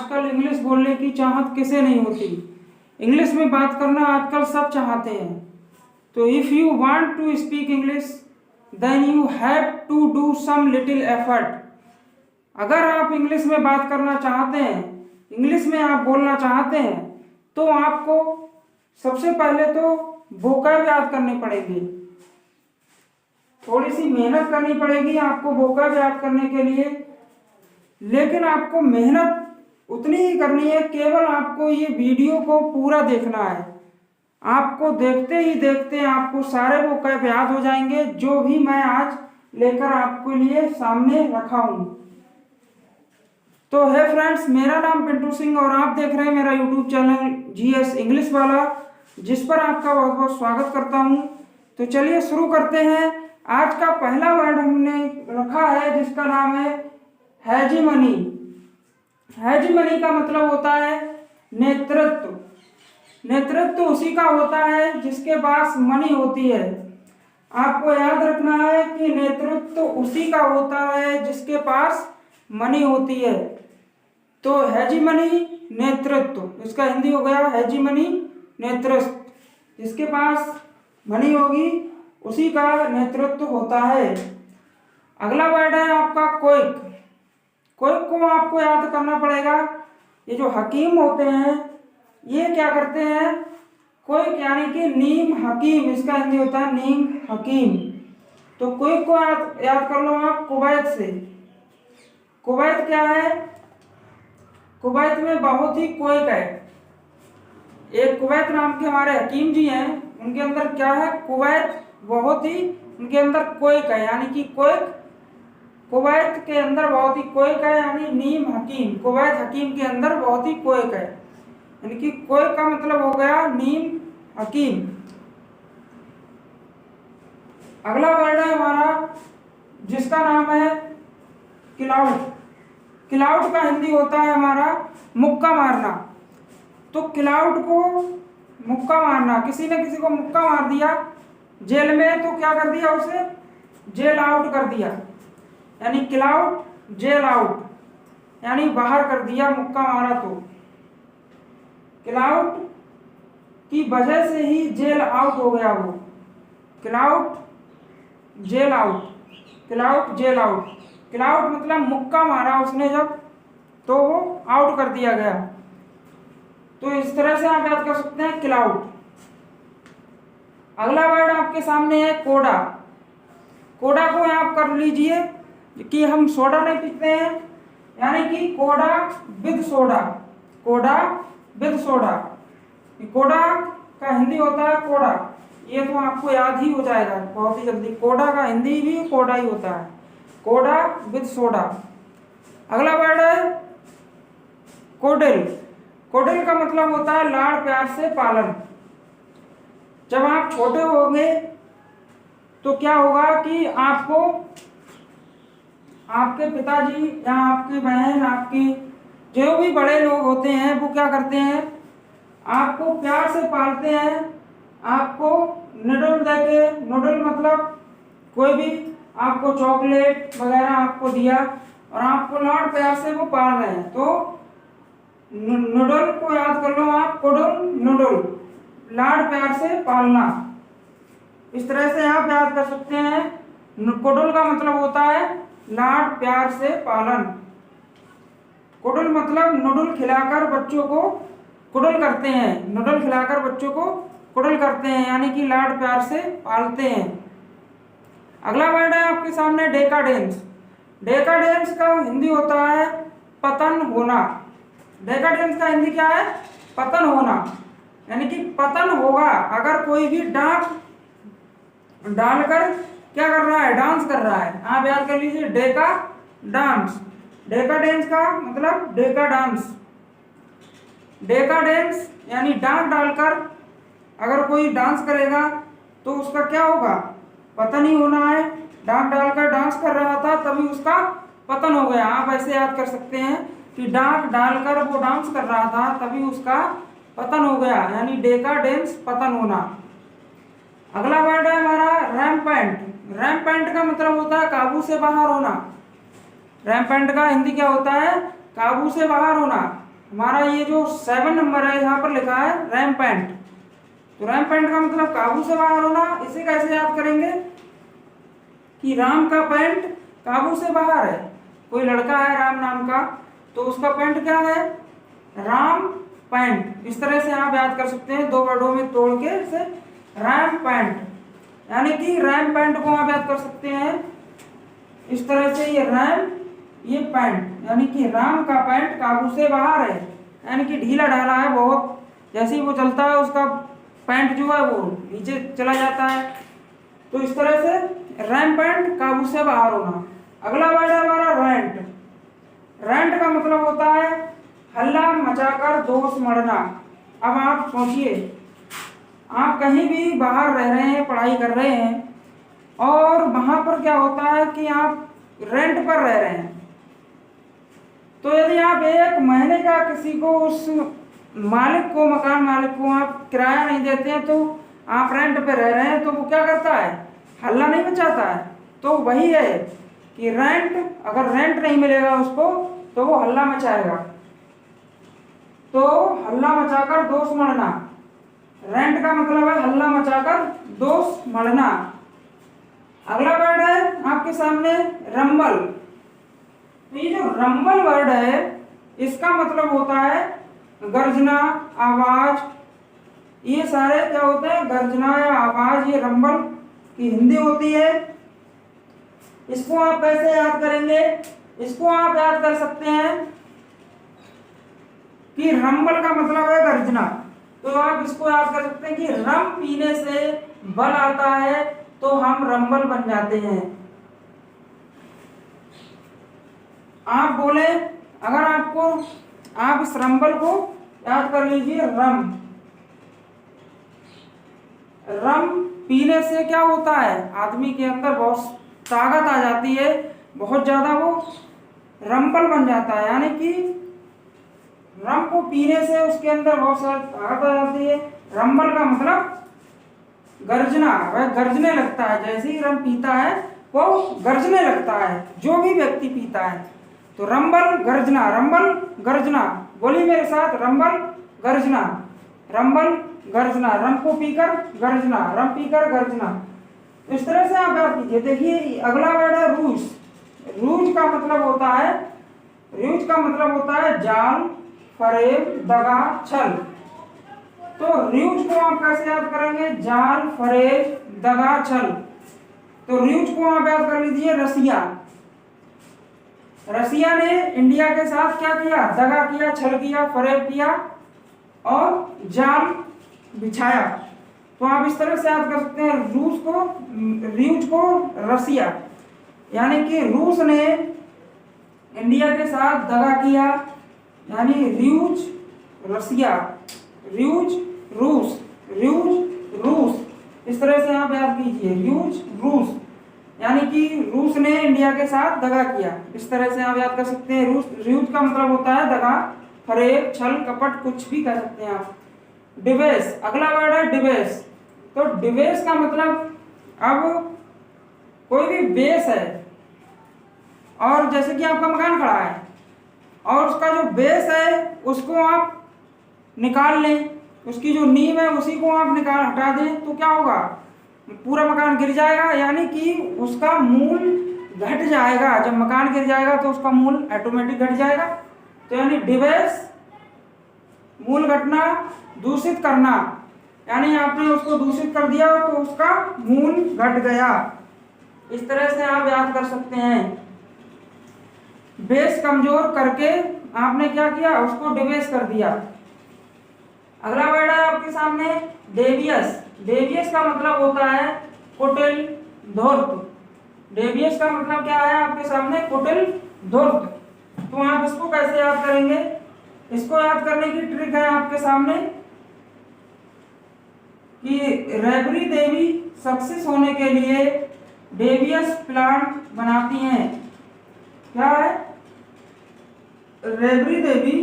आजकल इंग्लिश बोलने की चाहत किसे नहीं होती। इंग्लिश में बात करना आजकल सब चाहते हैं। तो if you want to speak English then you have to do some little effort. अगर आप इंग्लिश में बात करना चाहते हैं, इंग्लिश में आप बोलना चाहते हैं, तो आपको सबसे पहले तो वोकैब याद करनी पड़ेगी। थोड़ी सी मेहनत करनी पड़ेगी आपको वोकैब याद करने के लिए, लेकिन आपको मेहनत उतनी ही करनी है, केवल आपको ये वीडियो को पूरा देखना है। आपको देखते ही देखते आपको सारे वोकैब याद हो जाएंगे जो भी मैं आज लेकर आपके लिए सामने रखा हूँ। तो है फ्रेंड्स, मेरा नाम पिंटू सिंह और आप देख रहे हैं मेरा यूट्यूब चैनल जीएस इंग्लिश वाला, जिस पर आपका बहुत बहुत स्वागत करता हूँ। तो चलिए शुरू करते हैं। आज का पहला वर्ड हमने रखा है जिसका नाम है हेजीमनी। हेजीमनी का मतलब होता है नेतृत्व। नेतृत्व उसी का होता है जिसके पास मनी होती है। आपको याद रखना है कि नेतृत्व उसी का होता है जिसके पास मनी होती है। तो हेजीमनी नेतृत्व, इसका हिंदी हो गया हेजीमनी नेतृत्व। जिसके पास मनी होगी उसी का नेतृत्व होता है। अगला वर्ड है आपका क्विक। क्विक को आपको याद करना पड़ेगा। ये जो हकीम होते हैं ये क्या करते हैं, क्विक यानी कि नीम हकीम, इसका हिंदी होता है नीम हकीम। तो क्विक को याद कर लो आप कुवैत से। कुवैत क्या है, कुवैत में बहुत ही क्विक है। एक कुवैत नाम के हमारे हकीम जी हैं, उनके अंदर क्या है, कुवैत बहुत ही उनके अंदर क्विक है, यानी कि क्विक कुवैत के अंदर बहुत ही क्विक है, यानी नीम हकीम कुवैत हकीम के अंदर बहुत ही क्विक है, यानी कि क्विक का मतलब हो गया नीम हकीम। अगला वर्ड है हमारा जिसका नाम है क्लाउड। क्लाउड का हिंदी होता है हमारा मुक्का मारना। तो क्लाउड को मुक्का मारना, किसी ने किसी को मुक्का मार दिया जेल में, तो क्या कर दिया, उसे जेल आउट कर दिया, यानी क्लाउड जेल आउट, यानी बाहर कर दिया मुक्का मारा। तो क्लाउड की वजह से ही जेल आउट हो गया वो, क्लाउड जेल आउट, क्लाउड जेल आउट। क्लाउड मतलब मुक्का मारा उसने जब, तो वो आउट कर दिया गया। तो इस तरह से आप याद कर सकते हैं क्लाउड। अगला वर्ड आपके सामने है कोडा। कोडा को आप कर लीजिए कि हम सोडा नहीं पीते हैं, यानी कि कोडा विद सोडा, कोडा विद सोडा। कोडा का हिंदी होता है कोडा, ये तो आपको याद ही हो जाएगा बहुत ही जल्दी। कोडा का हिंदी भी कोडा ही होता है, कोडा विद सोडा। अगला वर्ड है कोडिल। कोडिल का मतलब होता है लाड़ प्यार से पालन। जब आप छोटे होंगे तो क्या होगा कि आपको आपके पिताजी या आपकी बहन, आपके जो भी बड़े लोग होते हैं वो क्या करते हैं, आपको प्यार से पालते हैं। आपको नूडल देके, नूडल मतलब कोई भी आपको चॉकलेट वगैरह आपको दिया और आपको लाड़ प्यार से वो पाल रहे हैं। तो नूडल को याद कर लो आप, कोडल नूडल, लाड़ प्यार से पालना। इस तरह से आप याद कर सकते हैं। कोडल का मतलब होता है लाड़ प्यार से पालन। कोडल मतलब नूडल खिलाकर बच्चों को कुडल करते हैं, नूडल खिलाकर बच्चों को कुडल करते हैं, यानी कि लाड़ प्यार से पालते हैं। अगला वर्ड है आपके सामने डेकाडेंस। डेकाडेंस का हिंदी होता है पतन होना। डेकाडेंस का हिंदी क्या है, पतन होना, यानी कि पतन होगा अगर कोई भी डांस डालकर क्या कर रहा है, डांस कर रहा है। आप याद कर लीजिए डेका डांस। डेकाडेंस का मतलब डेका डांस, डेकाडेंस यानी डांस डालकर अगर कोई डांस करेगा तो उसका क्या होगा, पतन ही होना है। डांस डालकर डांस कर रहा था तभी उसका पतन हो गया। आप ऐसे याद कर सकते हैं कि डांस डालकर वो डांस कर रहा था तभी उसका पतन हो गया, यानी डेकाडेंस पतन होना। अगला वर्ड है हमारा रैम्पेंट। रैम्पेंट का मतलब होता है काबू से बाहर होना। रैम्पेंट का हिंदी क्या होता है, काबू से बाहर होना। हमारा ये जो 7 नंबर है यहाँ पर लिखा है रैम्पेंट। तो रैम्पेंट का मतलब काबू से बाहर होना। इसे कैसे याद करेंगे कि राम का पैंट काबू से बाहर है। कोई लड़का है राम नाम का, तो उसका पैंट क्या है, राम पैंट। इस तरह से आप याद कर सकते हैं, 2 वर्डों में तोड़ के इसे रैम पैंट, यानी कि रैम पैंट को आप याद कर सकते हैं इस तरह से, ये रैम ये पैंट, यानी कि राम का पैंट काबू से बाहर है, यानी कि ढीला ढाला है बहुत। जैसे ही वो चलता है उसका पैंट जो है वो नीचे चला जाता है। तो इस तरह से रैम पैंट काबू से बाहर होना। अगला वर्ड है हमारा रेंट। रेंट का मतलब होता है हल्ला मचाकर दोष मढ़ना। अब आप सोचिए, आप कहीं भी बाहर रह रहे हैं, पढ़ाई कर रहे हैं, और वहां पर क्या होता है कि आप रेंट पर रह रहे हैं। तो यदि आप 1 महीने का किसी को, उस मालिक को, मकान मालिक को आप किराया नहीं देते हैं, तो आप रेंट पे रह रहे हैं, तो वो क्या करता है, हल्ला नहीं मचाता है। तो वही है कि रेंट, अगर रेंट नहीं मिलेगा उसको तो वो हल्ला मचाएगा। तो हल्ला मचाकर दोष मढ़ना, रेंट का मतलब है हल्ला मचाकर दोष मढ़ना। अगला वर्ड है आपके सामने रंबल। तो ये जो रंबल वर्ड है इसका मतलब होता है गर्जना, आवाज। ये सारे क्या होते हैं, गर्जना या आवाज, ये रंबल की हिंदी होती है। इसको आप कैसे याद करेंगे, इसको आप याद कर सकते हैं कि रंबल का मतलब है गर्जना। तो आप इसको याद कर सकते हैं कि रम पीने से बल आता है तो हम रंबल बन जाते हैं। आप बोले, अगर आपको, आप इस रंबल को याद कर लीजिए, रम पीने से क्या होता है, आदमी के अंदर बहुत ताकत आ जाती है, बहुत ज्यादा वो रंबल बन जाता है, यानी कि रम को पीने से उसके अंदर बहुत सारी ताकत आ जाती है। रंबल का मतलब गर्जना, वह गर्जने लगता है। जैसे ही रम पीता है वो गर्जने लगता है, जो भी व्यक्ति पीता है। तो रंबल गर्जना, रंबल गर्जना, बोलिए मेरे साथ, रंबल गर्जना, रंबल गर्जना, रम को पीकर गर्जना, रम पीकर गर्जना। इस तरह से आप याद कीजिए। देखिए अगला वर्ड है रूज। रूज का मतलब होता है, रूज का मतलब होता है जाल, फरेब, दगा, छल। तो रूज को आप कैसे याद करेंगे, जाल, फरेब, दगा, छल। तो रूज को आप याद कर लीजिए रसिया। रसिया ने इंडिया के साथ क्या किया, दगा किया, छल किया, फरेब किया और जाल बिछाया। तो आप इस तरह से याद कर सकते हैं रूस को, रूस को रसिया, यानी कि रूस ने इंडिया के साथ दगा किया, यानी रूस रसिया, रूस रूस, रूस रूस। इस तरह से आप याद कीजिए, रूस रूस, यानी कि रूस ने इंडिया के साथ दगा किया। इस तरह से आप याद कर सकते हैं। रूस, रूस का मतलब होता है दगा, फरेब, छल, कपट, कुछ भी कह सकते हैं आप। डिवेस, अगला वर्ड है डिवेस। तो डिवेस का मतलब, अब कोई भी बेस है, और जैसे कि आपका मकान खड़ा है और उसका जो बेस है उसको आप निकाल लें, उसकी जो नींव है उसी को आप निकाल हटा दें, तो क्या होगा, पूरा मकान गिर जाएगा, यानी कि उसका मूल घट जाएगा। जब मकान गिर जाएगा तो उसका मूल ऑटोमेटिक घट जाएगा। तो यानी डिवेस, मूल घटना, दूषित करना, यानी आपने उसको दूषित कर दिया तो उसका मूल घट गया। इस तरह से आप याद कर सकते हैं। बेस कमजोर करके आपने क्या किया, उसको डिवेस कर दिया। अगला वर्ड है आपके सामने डेवियस। डेवियस का मतलब होता है कुटिल, धूर्त। डेवियस का मतलब क्या है आपके सामने, कुटिल, धूर्त। तो आप इसको कैसे याद करेंगे, इसको याद करने की ट्रिक है आपके सामने कि रेबरी देवी सक्सेस होने के लिए डेवियस प्लान बनाती हैं। क्या है, रेबरी देवी,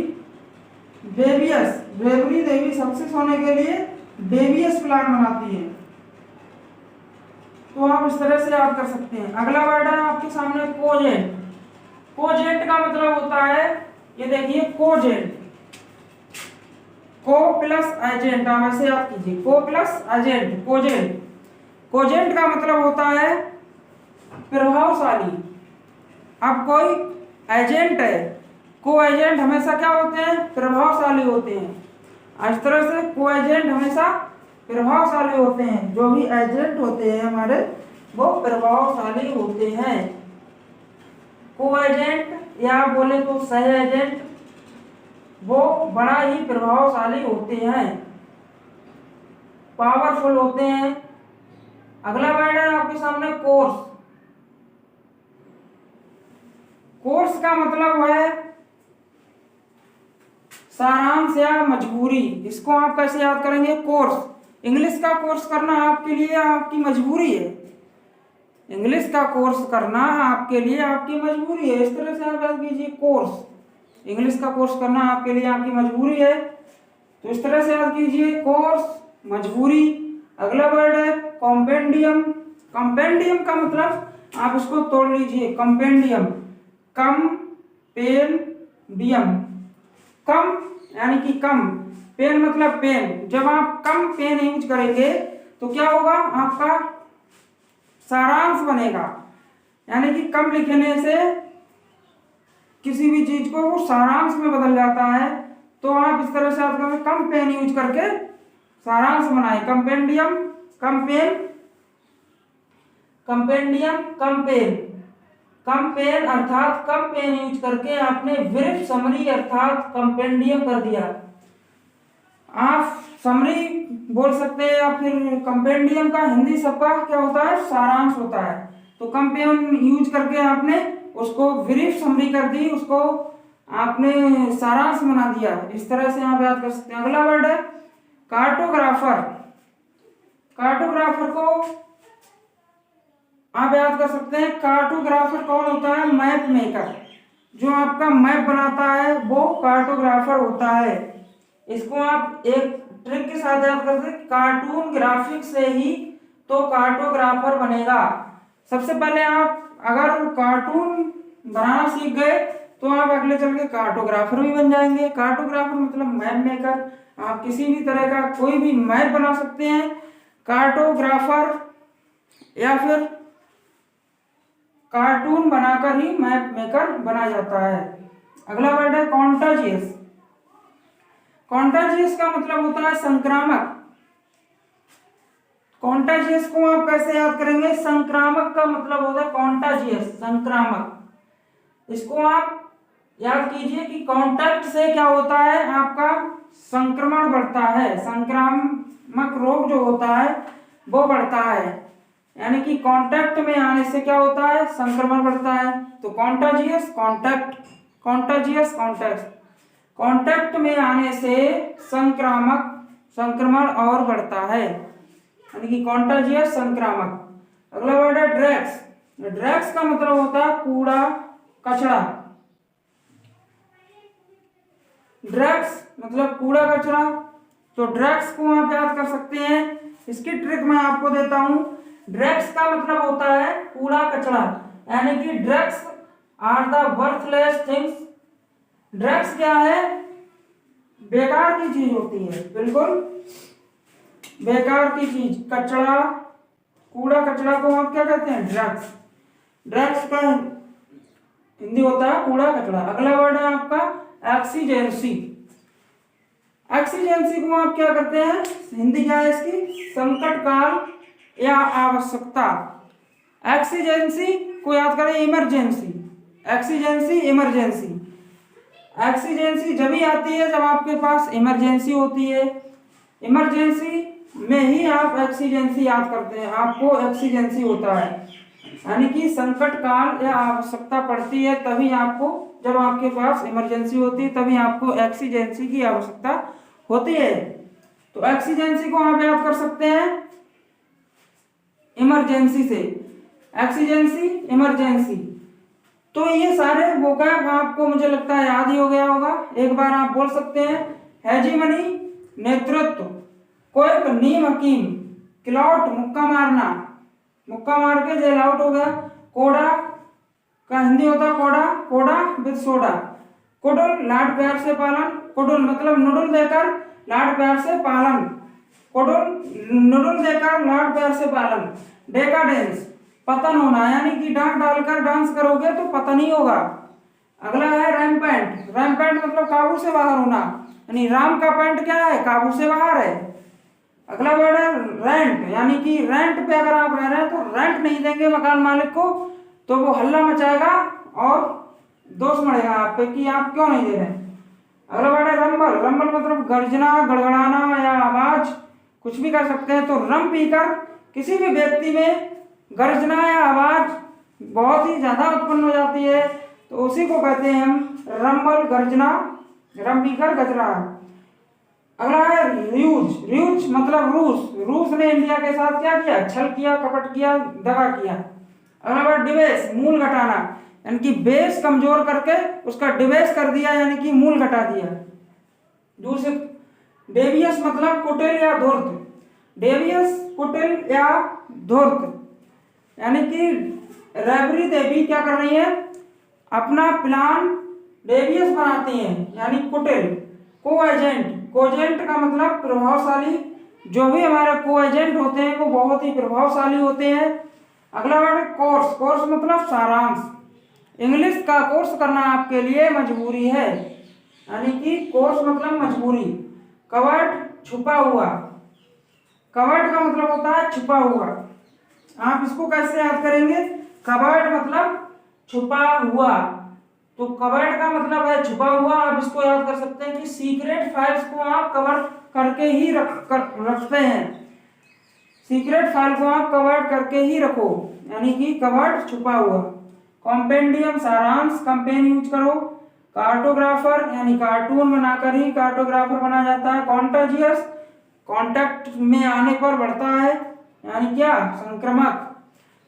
रेबरी देवी सक्सेस होने के लिए डेवियस प्लान बनाती है। तो आप इस तरह से याद कर सकते हैं। अगला वर्ड है आपके सामने कोजेंट। कोजेंट का मतलब होता है, ये देखिए कोजेंट, को प्लस एजेंट, आप ऐसे याद कीजिए, को प्लस एजेंट, कोजेंट। कोजेंट का मतलब होता है प्रभावशाली। अब कोई एजेंट है, को एजेंट हमेशा क्या होते हैं, प्रभावशाली होते हैं। इस तरह से को एजेंट हमेशा प्रभावशाली होते हैं। जो भी एजेंट होते हैं हमारे वो प्रभावशाली होते हैं। को एजेंट या बोले तो सह एजेंट वो बड़ा ही प्रभावशाली होते हैं, पावरफुल होते हैं। अगला वर्ड है आपके सामने कोर्स। कोर्स का मतलब है सारांश या मजबूरी। इसको आप कैसे याद करेंगे, कोर्स। इंग्लिश का कोर्स करना आपके लिए आपकी मजबूरी है। इंग्लिश का कोर्स करना आपके लिए आपकी मजबूरी है। इस तरह से आप याद कीजिए, कोर्स, इंग्लिश का कोर्स करना आपके लिए आपकी मजबूरी है। तो इस तरह से याद कीजिए, कोर्स, मजबूरी। अगला वर्ड है कॉम्पेंडियम। कॉम्पेंडियम का मतलब आप इसको तोड़ लीजिए, कॉम्पेंडियम, कम पेन डियम। कम यानी कि कम, पेन मतलब पेन। जब आप कम पेन यूज करेंगे तो क्या होगा, आपका सारांश बनेगा। यानी कि कम लिखने से किसी भी चीज को वो सारांश में बदल जाता है। तो आप इस तरह से याद करेंगे, कम पेन यूज करके सारांश बनाए। कंपेंडियम, कम पेन, कंपेंडियम, कम पेन। कम पेन अर्थात कम पेन यूज करके आपने ब्रीफ समरी अर्थात कंपेंडियम कर दिया। आप समरी बोल सकते हैं या फिर कंपेंडियम का हिंदी शब्द का क्या होता है, सारांश होता है। तो कम पेन यूज करके आपने उसको ब्रीफ समरी कर दी, उसको आपने सारांश बना दिया। इस तरह से आप याद कर सकते हैं। अगला वर्ड है कार्टोग्राफर। कार्टोग्राफर को आप याद कर सकते हैं। कार्टोग्राफर कौन होता है, मैप मेकर। जो आपका मैप बनाता है वो कार्टोग्राफर होता है। इसको आप एक ट्रिक के साथ याद कर सकते हैं, कार्टून ग्राफिक से ही तो कार्टोग्राफर बनेगा। सबसे पहले आप अगर कार्टून बनाना सीख गए तो आप अगले चल के कार्टोग्राफर भी बन जाएंगे। कार्टोग्राफर मतलब मैप मेकर। आप किसी भी तरह का कोई भी मैप बना सकते हैं, कार्टोग्राफर या फिर कार्टून बनाकर ही मैप मेकर बना जाता है। अगला वर्ड है कॉन्टाजियस। कॉन्टाजियस का मतलब होता है संक्रामक। कॉन्टाजियस को आप कैसे याद करेंगे, संक्रामक का मतलब होता है कॉन्टाजियस, संक्रामक। इसको आप याद कीजिए कि कांटेक्ट से क्या होता है, आपका संक्रमण बढ़ता है। संक्रामक रोग जो होता है वो बढ़ता है। यानी कि कांटेक्ट में आने से क्या होता है, संक्रमण बढ़ता है। तो contagious contact, contagious contact. Contact में आने से संक्रामक संक्रमण और बढ़ता है, यानी कि कॉन्टाजियस संक्रामक। अगला वर्ड है ड्रग्स। ड्रग्स का मतलब होता है कूड़ा कचरा। ड्रग्स मतलब कूड़ा कचरा। तो ड्रग्स को आप याद कर सकते हैं। इसकी ट्रिक मैं आपको देता हूं। ड्रग्स का मतलब होता है कूड़ा कचरा, यानी कि drugs are the worthless things. Drugs क्या है, बेकार की चीज होती है, बिल्कुल बेकार की चीज। कचरा, कूड़ा कचरा को आप क्या कहते हैं, ड्रग्स। ड्रग्स का हिंदी होता है कूड़ा कचरा। अगला वर्ड है आपका एक्सीजेंसी। एक्सीजेंसी को आप क्या करते हैं, हिंदी क्या है इसकी, संकट काल या आवश्यकता। एक्सीजेंसी को याद करें, इमरजेंसी। Exigency emergency. एक्सीजेंसी जब ही आती है जब आपके पास इमरजेंसी होती है। इमरजेंसी में ही आप एक्सीजेंसी याद करते हैं, आपको एक्सीजेंसी होता है। यानी कि संकट काल या आवश्यकता पड़ती है तभी आपको, जब आपके पास इमरजेंसी होती है तभी आपको एक्सीजेंसी की आवश्यकता होती है। तो एक्सीजेंसी को आप याद कर सकते हैं इमरजेंसी से। Exigency emergency. तो ये सारे वोकैब आपको मुझे लगता है याद ही हो गया होगा। एक बार आप बोल सकते हैं, हेजीमनी नेतृत्व, कोर्क नीम हकीम, क्लॉट मुक्का मारना, मुक्का मार के जेल आउट हो गया। कोड़ा का हिंदी होता है कोड़ा, कोड़ा विद सोडा। कुडुल लाड प्यार से पालन, कुडुल मतलब नूडल देकर लाड प्यार से पालन, कुडुल नुडुल देकर लाड प्यार से पालन। डेकाडेंस पतन होना, यानी कि डांट डालकर डांस करोगे तो पतन ही होगा। अगला है रैम्पेंट, रैम्पेंट मतलब काबू से बाहर होना, यानी राम का पैंट क्या है, काबू से बाहर है। अगला वर्ड है रेंट, यानी कि रेंट पे अगर आप रह रहे हैं तो रेंट नहीं देंगे मकान मालिक को तो वो हल्ला मचाएगा और दोष मढ़ेगा आप पे कि आप क्यों नहीं दे रहे हैं। अगला वर्ड है रंबल, रंबल मतलब गर्जना, गड़गड़ाना या आवाज, कुछ भी कर सकते हैं। तो रम पीकर किसी भी व्यक्ति में गर्जना या आवाज बहुत ही ज्यादा उत्पन्न हो जाती है तो उसी को कहते हैं हम रंबल, गर्जना, रम पीकर गजरा। अगला है र्यूज, र्यूज मतलब रूस, रूस ने इंडिया के साथ क्या किया, छल किया, कपट किया, दगा किया। अगला वर्ड डिवेस, मूल घटाना, यानी कि बेस कमजोर करके उसका डिवेस कर दिया, यानी कि मूल घटा दिया। दूसरे डेवियस मतलब कुटिल या धूर्त, डेवियस कुटिल या धूर्त, यानी कि रैबरी देवी क्या कर रही है, अपना प्लान डेवियस बनाती हैं, यानी कुटिल। को एजेंट, कोजेंट का मतलब प्रभावशाली, जो भी हमारे को एजेंट होते हैं वो बहुत ही प्रभावशाली होते हैं। अगला वर्ड कोर्स, कोर्स मतलब सारांश, इंग्लिश का कोर्स करना आपके लिए मजबूरी है, यानी कि कोर्स मतलब मजबूरी। कवर्ड छुपा हुआ, कवर्ड का मतलब होता है छुपा हुआ। आप इसको कैसे याद करेंगे, कवर्ड मतलब छुपा हुआ, तो कवर्ड का मतलब है छुपा हुआ। आप इसको याद कर सकते हैं कि सीक्रेट फाइल्स को आप कवर करके ही रखते हैं, सीक्रेट फाइल को आप कवर्ड करके ही रखो, यानी कि कवर्ड छुपा हुआ। कॉम्पेंडियम सारांश, कंपेन यूज करो। कार्टोग्राफर यानी कार्टून बनाकर ही कार्टोग्राफर बना जाता है। कॉन्टाजियस कांटेक्ट में आने पर बढ़ता है, यानी क्या, संक्रमक।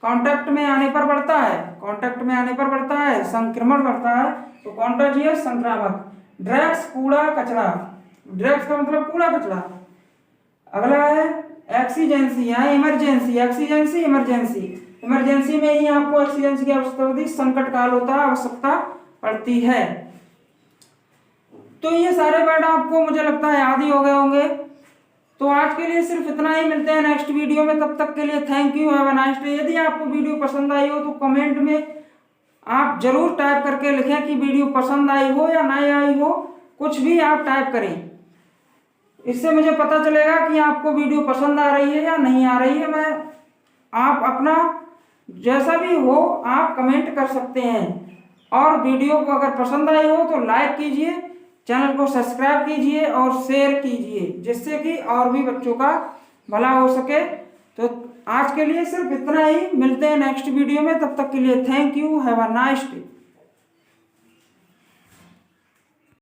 कांटेक्ट में आने पर बढ़ता है, कांटेक्ट में आने पर बढ़ता है, संक्रमण बढ़ता है, तो कॉन्टाजियस संक्रामक। ड्रग्स कूड़ा कचरा, ड्रग्स का मतलब कूड़ा कचरा। अगला है एक्सीजेंसी या इमरजेंसी, एक्सीजेंसी इमरजेंसी, इमरजेंसी में ही आपको एक्सीजेंसी की आवश्यकता होती है, संकट काल होता है, आवश्यकता पड़ती है। तो ये सारे वर्ड आपको मुझे लगता है याद ही हो गए होंगे। तो आज के लिए सिर्फ इतना ही, मिलते हैं नेक्स्ट वीडियो में, तब तक के लिए thank you, have a nice day. यदि आपको वीडियो पसंद आई हो तो कमेंट में आप जरूर टाइप करके लिखें कि वीडियो पसंद आई हो या नहीं आई हो, कुछ भी आप टाइप करें, इससे मुझे पता चलेगा कि आपको वीडियो पसंद आ रही है या नहीं आ रही है। मैं आप अपना जैसा भी हो आप कमेंट कर सकते हैं, और वीडियो को अगर पसंद आई हो तो लाइक कीजिए, चैनल को सब्सक्राइब कीजिए और शेयर कीजिए, जिससे कि और भी बच्चों का भला हो सके। तो आज के लिए सिर्फ इतना ही, मिलते हैं नेक्स्ट वीडियो में, तब तक के लिए thank you, have a nice day.